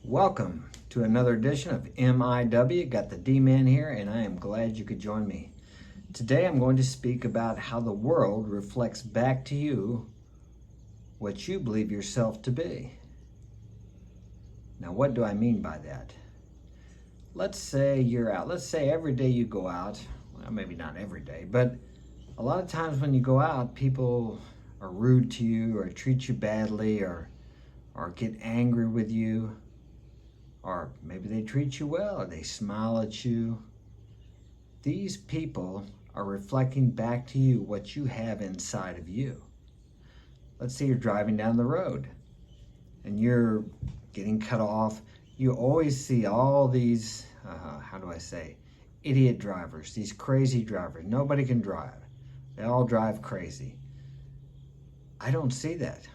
Welcome to another edition of MIW. Got the D-Man here, and I am glad you could join me. Today I'm going to speak about how the world reflects back to you what you believe yourself to be. Now, what do I mean by that? Let's say you're out. Let's say every day you go out. Well, maybe not every day, but a lot of times when you go out, people are rude to you or treat you badly or get angry with you. Or maybe they treat you well, or they smile at you. These people are reflecting back to you what you have inside of you. Let's say you're driving down the road and you're getting cut off. You always see all these, idiot drivers, these crazy drivers. Nobody can drive. They all drive crazy. I don't see that.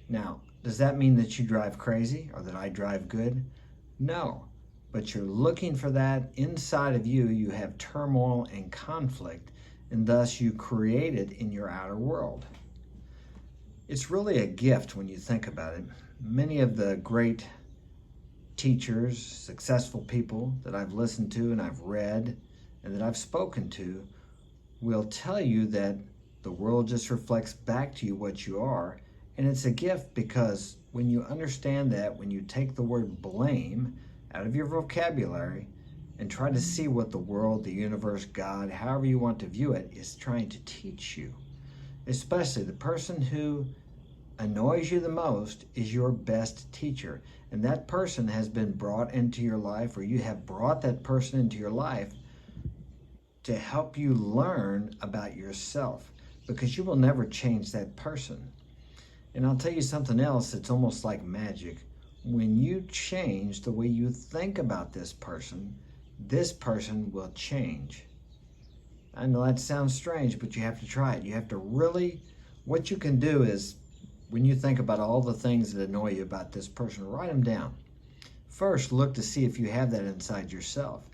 Now, does that mean that you drive crazy or that I drive good? No, but you're looking for that inside of you. You have turmoil and conflict, and thus you create it in your outer world. It's really a gift when you think about it. Many of the great teachers, successful people that I've listened to and I've read and that I've spoken to will tell you that the world just reflects back to you what you are. And it's a gift because when you understand that, when you take the word blame out of your vocabulary and try to see what the world, the universe, God, however you want to view it, is trying to teach you. Especially the person who annoys you the most is your best teacher. And that person has been brought into your life, or you have brought that person into your life to help you learn about yourself, because you will never change that person. And I'll tell you something else, it's almost like magic. When you change the way you think about this person will change. I know that sounds strange, but you have to try it. You have to really, what you can do is, when you think about all the things that annoy you about this person, write them down. First, look to see if you have that inside yourself.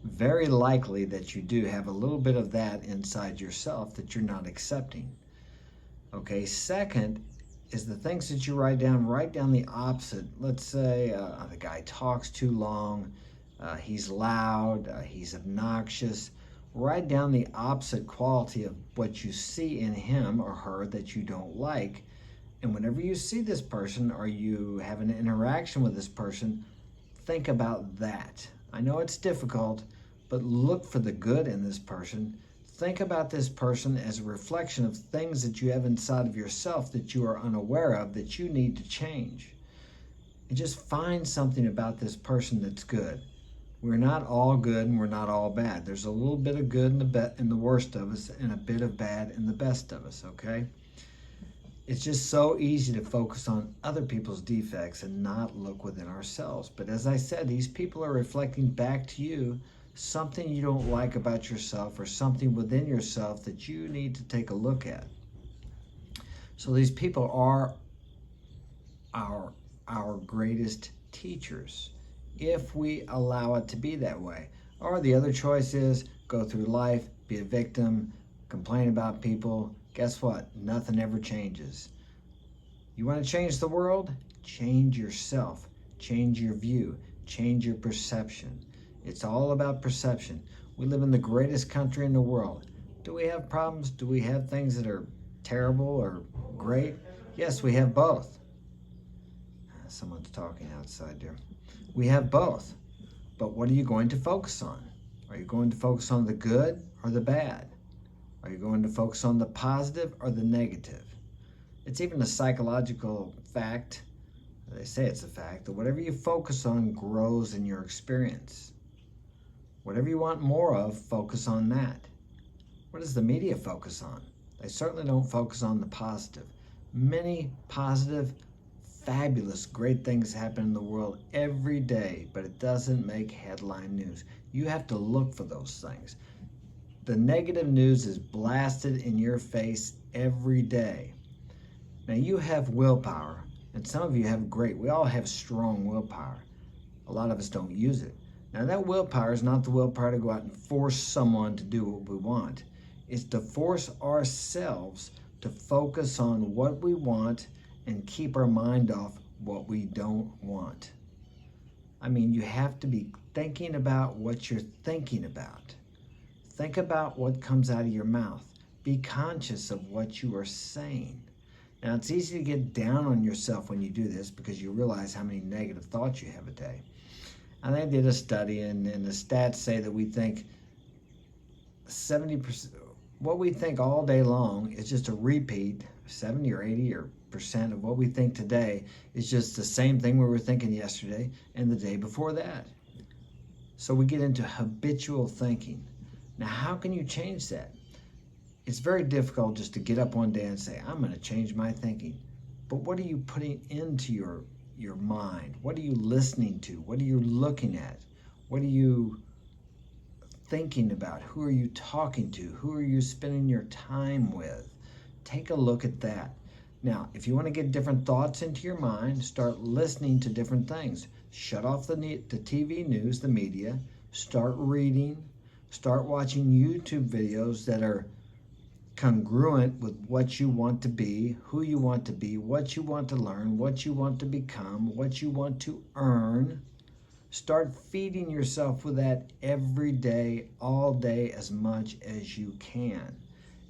Very likely that you do have a little bit of that inside yourself that you're not accepting. Okay, second is the things that you write down the opposite. Let's say the guy talks too long, he's loud, he's obnoxious. Write down the opposite quality of what you see in him or her that you don't like. And whenever you see this person or you have an interaction with this person, think about that. I know it's difficult, but look for the good in this person. Think about this person as a reflection of things that you have inside of yourself that you are unaware of that you need to change. And just find something about this person that's good. We're not all good and we're not all bad. There's a little bit of good in the worst of us and a bit of bad in the best of us, okay? It's just so easy to focus on other people's defects and not look within ourselves. But as I said, these people are reflecting back to you something you don't like about yourself or something within yourself that you need to take a look at. So these people are our greatest teachers if we allow it to be that way. Or the other choice is go through life, be a victim, complain about people. Guess what? Nothing ever changes. You want to change the world? Change yourself. Change your view. Change your perception. It's all about perception. We live in the greatest country in the world. Do we have problems? Do we have things that are terrible or great? Yes, we have both. Someone's talking outside there. We have both. But what are you going to focus on? Are you going to focus on the good or the bad? Are you going to focus on the positive or the negative? It's even a psychological fact. They say it's a fact that whatever you focus on grows in your experience. Whatever you want more of, focus on that. What does the media focus on? They certainly don't focus on the positive. Many positive, fabulous, great things happen in the world every day, but it doesn't make headline news. You have to look for those things. The negative news is blasted in your face every day. Now you have willpower, and some of you have we all have strong willpower. A lot of us don't use it. Now that willpower is not the willpower to go out and force someone to do what we want. It's to force ourselves to focus on what we want and keep our mind off what we don't want. I mean, you have to be thinking about what you're thinking about. Think about what comes out of your mouth. Be conscious of what you are saying. Now, it's easy to get down on yourself when you do this because you realize how many negative thoughts you have a day. And they did a study, and the stats say that we think 70%, what we think all day long is just a repeat. 70 or 80% of what we think today is just the same thing we were thinking yesterday and the day before that. So we get into habitual thinking. Now, how can you change that? It's very difficult just to get up one day and say, I'm going to change my thinking. But what are you putting into your mind? What are you listening to? What are you looking at? What are you thinking about? Who are you talking to? Who are you spending your time with? Take a look at that. Now, if you want to get different thoughts into your mind, start listening to different things. Shut off the TV news, the media. Start reading. Start watching YouTube videos that are congruent with what you want to be, who you want to be, what you want to learn, what you want to become, what you want to earn. Start feeding yourself with that every day, all day, as much as you can.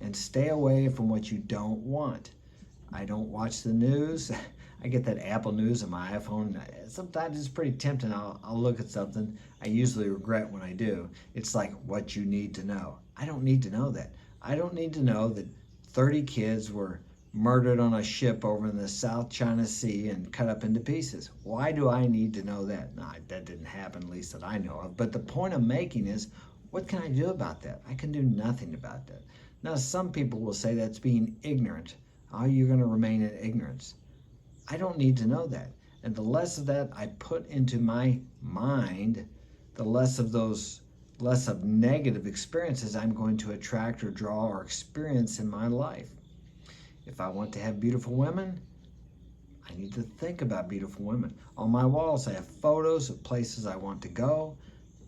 And stay away from what you don't want. I don't watch the news. I get that Apple News on my iPhone. Sometimes it's pretty tempting. I'll look at something. I usually regret when I do. It's like what you need to know. I don't need to know that. I don't need to know that 30 kids were murdered on a ship over in the South China Sea and cut up into pieces. Why do I need to know that? No, that didn't happen, at least that I know of. But the point I'm making is, what can I do about that? I can do nothing about that. Now, some people will say that's being ignorant. Oh, you're going to remain in ignorance. I don't need to know that. And the less of that I put into my mind, the less of negative experiences I'm going to attract or draw or experience in my life. If I want to have beautiful women, I need to think about beautiful women. On my walls, I have photos of places I want to go,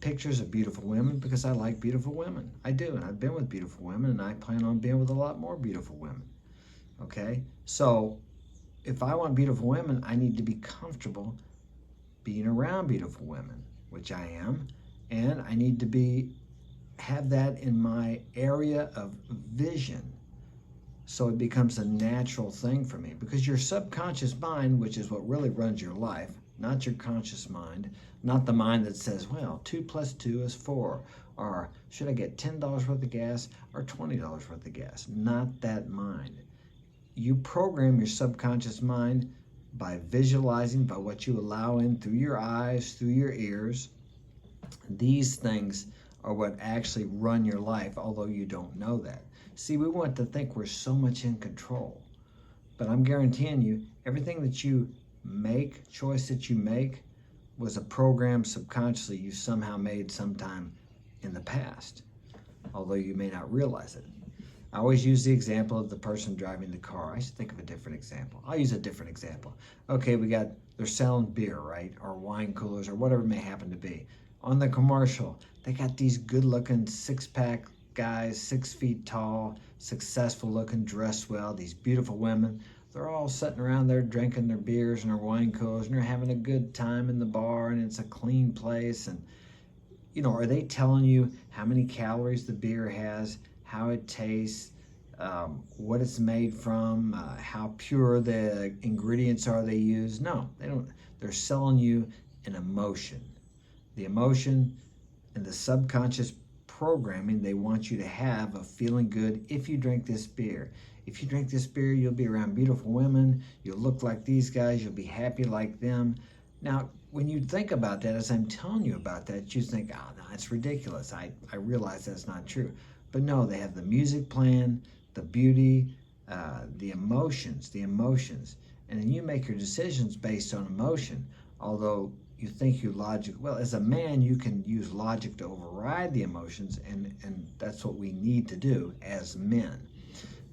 pictures of beautiful women because I like beautiful women. I do, and I've been with beautiful women, and I plan on being with a lot more beautiful women. Okay? So if I want beautiful women, I need to be comfortable being around beautiful women, which I am, and I need to have that in my area of vision. So it becomes a natural thing for me, because your subconscious mind, which is what really runs your life, not your conscious mind, not the mind that says, well, 2 + 2 is 4, or should I get $10 worth of gas or $20 worth of gas? Not that mind. You program your subconscious mind by visualizing, by what you allow in through your eyes, through your ears. These things are what actually run your life, although you don't know that. See, we want to think we're so much in control. But I'm guaranteeing you, everything that you make, choice that you make, was a program subconsciously you somehow made sometime in the past, although you may not realize it. I always use the example of the person driving the car. I should think of a different example. I'll use a different example. Okay, they're selling beer, right? Or wine coolers, or whatever it may happen to be. On the commercial, they got these good-looking six-pack guys, 6 feet tall, successful-looking, dressed well, these beautiful women. They're all sitting around there drinking their beers and their wine coolers, and they're having a good time in the bar, and it's a clean place. And, are they telling you how many calories the beer has, how it tastes, what it's made from, how pure the ingredients are they use? No, they don't. They're selling you an emotion. The emotion and the subconscious programming they want you to have of feeling good if you drink this beer. If you drink this beer, you'll be around beautiful women, you'll look like these guys, you'll be happy like them. Now, when you think about that, as I'm telling you about that, you think, oh, no, it's ridiculous. I realize that's not true. But no, they have the music playing, the beauty, the emotions. And then you make your decisions based on emotion, although you think well, as a man, you can use logic to override the emotions, and that's what we need to do as men.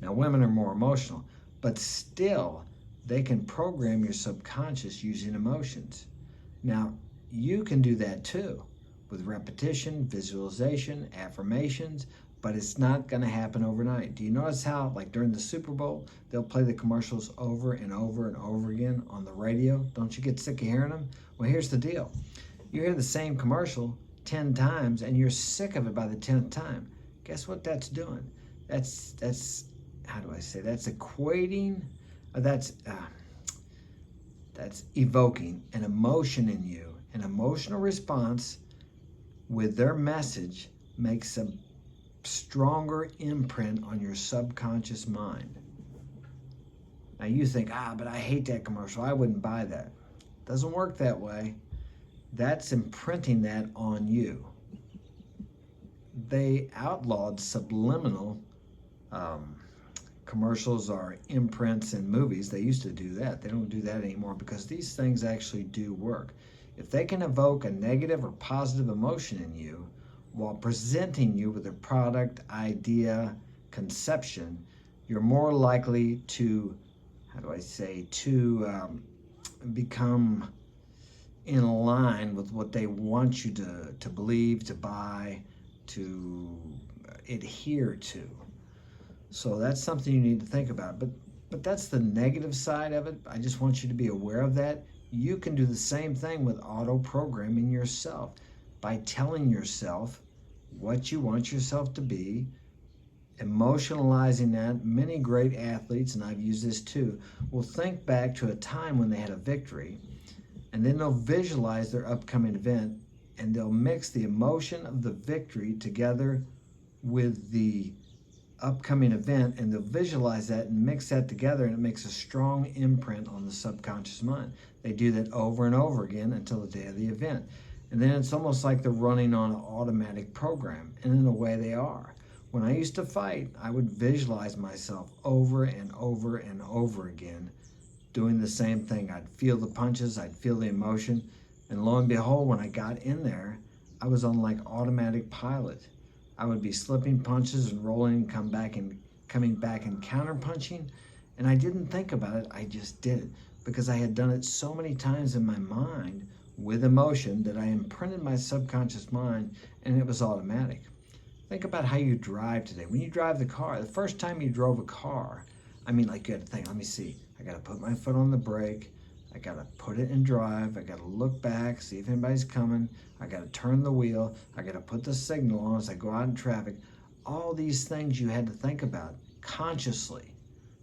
Now, women are more emotional, but still, they can program your subconscious using emotions. Now, you can do that too, with repetition, visualization, affirmations, but it's not going to happen overnight. Do you notice how, like during the Super Bowl, they'll play the commercials over and over and over again on the radio? Don't you get sick of hearing them? Well, here's the deal. You hear the same commercial 10 times and you're sick of it by the 10th time. Guess what that's doing? That's how do I say, that's equating, that's evoking an emotion in you. An emotional response with their message makes a stronger imprint on your subconscious mind. Now you think, but I hate that commercial, I wouldn't buy that. Doesn't work that way. That's imprinting that on you. They outlawed subliminal commercials or imprints in movies. They used to do that. They don't do that anymore because these things actually do work. If they can evoke a negative or positive emotion in you while presenting you with a product, idea, conception, you're more likely to, become in line with what they want you to believe, to buy, to adhere to. So that's something you need to think about. But that's the negative side of it. I just want you to be aware of that. You can do the same thing with auto-programming yourself by telling yourself what you want yourself to be, emotionalizing that. Many great athletes, and I've used this too, will think back to a time when they had a victory, and then they'll visualize their upcoming event, and they'll mix the emotion of the victory together with the upcoming event, and they'll visualize that and mix that together, and it makes a strong imprint on the subconscious mind. They do that over and over again until the day of the event. And then it's almost like they're running on an automatic program, and in a way they are. When I used to fight, I would visualize myself over and over and over again doing the same thing. I'd feel the punches, I'd feel the emotion, and lo and behold, when I got in there, I was on like automatic pilot. I would be slipping punches and rolling and coming back and counter punching, and I didn't think about it, I just did it because I had done it so many times in my mind with emotion that I imprinted my subconscious mind, and it was automatic. Think about how you drive today. When you drive the car, the first time you drove a car, you had to think, let me see, I gotta put my foot on the brake, I gotta put it in drive, I gotta look back, see if anybody's coming, I gotta turn the wheel, I gotta put the signal on as I go out in traffic. All these things you had to think about consciously.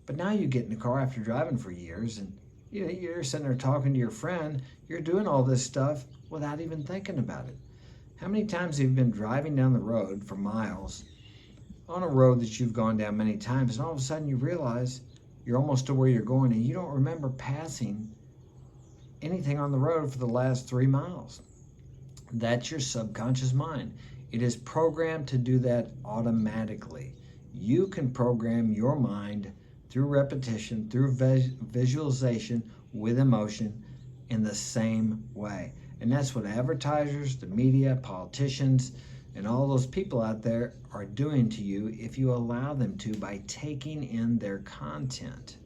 But now you get in the car after driving for years and you're sitting there talking to your friend, you're doing all this stuff without even thinking about it. How many times have you been driving down the road for miles on a road that you've gone down many times, and all of a sudden you realize you're almost to where you're going and you don't remember passing anything on the road for the last 3 miles? That's your subconscious mind. It is programmed to do that automatically. You can program your mind through repetition, through visualization, with emotion in the same way. And that's what advertisers, the media, politicians, and all those people out there are doing to you if you allow them to by taking in their content.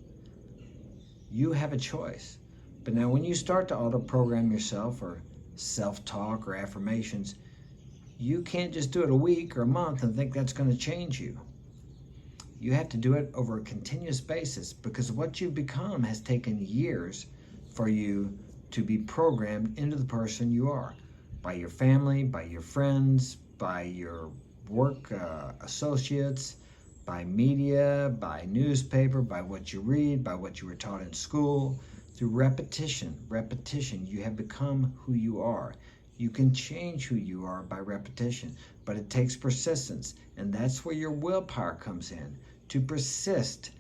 You have a choice. But now when you start to auto-program yourself or self-talk or affirmations, you can't just do it a week or a month and think that's going to change you. You have to do it over a continuous basis because what you've become has taken years for you to be programmed into the person you are by your family, by your friends, by your work associates, by media, by newspaper, by what you read, by what you were taught in school. Through repetition, you have become who you are. You can change who you are by repetition, but it takes persistence, and that's where your willpower comes in, to persist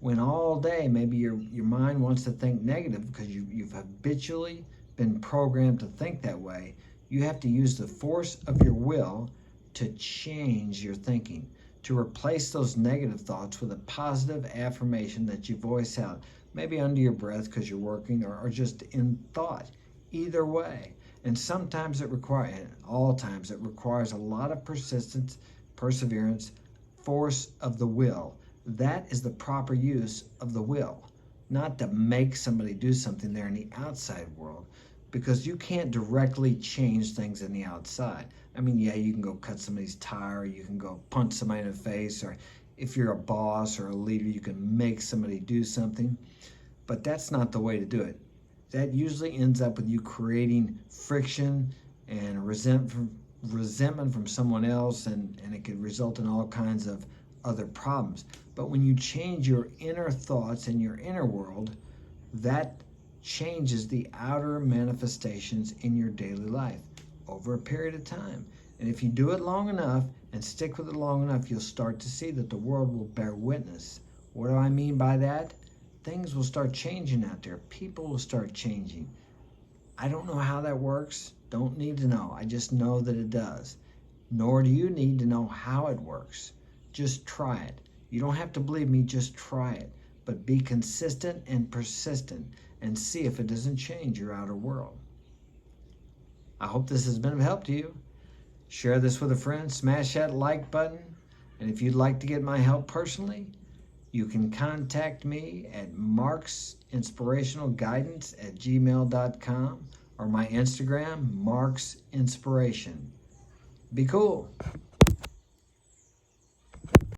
when all day maybe your mind wants to think negative because you've habitually been programmed to think that way. You have to use the force of your will to change your thinking, to replace those negative thoughts with a positive affirmation that you voice out, maybe under your breath because you're working or just in thought. Either way. And sometimes it requires, at all times, it requires a lot of persistence, perseverance, force of the will. That is the proper use of the will, not to make somebody do something there in the outside world, because you can't directly change things in the outside. You can go cut somebody's tire, you can go punch somebody in the face, or if you're a boss or a leader, you can make somebody do something, but that's not the way to do it. That usually ends up with you creating friction and resentment from someone else, and it could result in all kinds of other problems. But when you change your inner thoughts and your inner world, that changes the outer manifestations in your daily life over a period of time. And if you do it long enough and stick with it long enough, you'll start to see that the world will bear witness. What do I mean by that? Things will start changing out there. People will start changing. I don't know how that works. Don't need to know. I just know that it does. Nor do you need to know how it works. Just try it. You don't have to believe me, just try it. But be consistent and persistent and see if it doesn't change your outer world. I hope this has been of help to you. Share this with a friend. Smash that like button. And if you'd like to get my help personally, you can contact me at marksinspirationalguidance@gmail.com or my Instagram, marksinspiration. Be cool.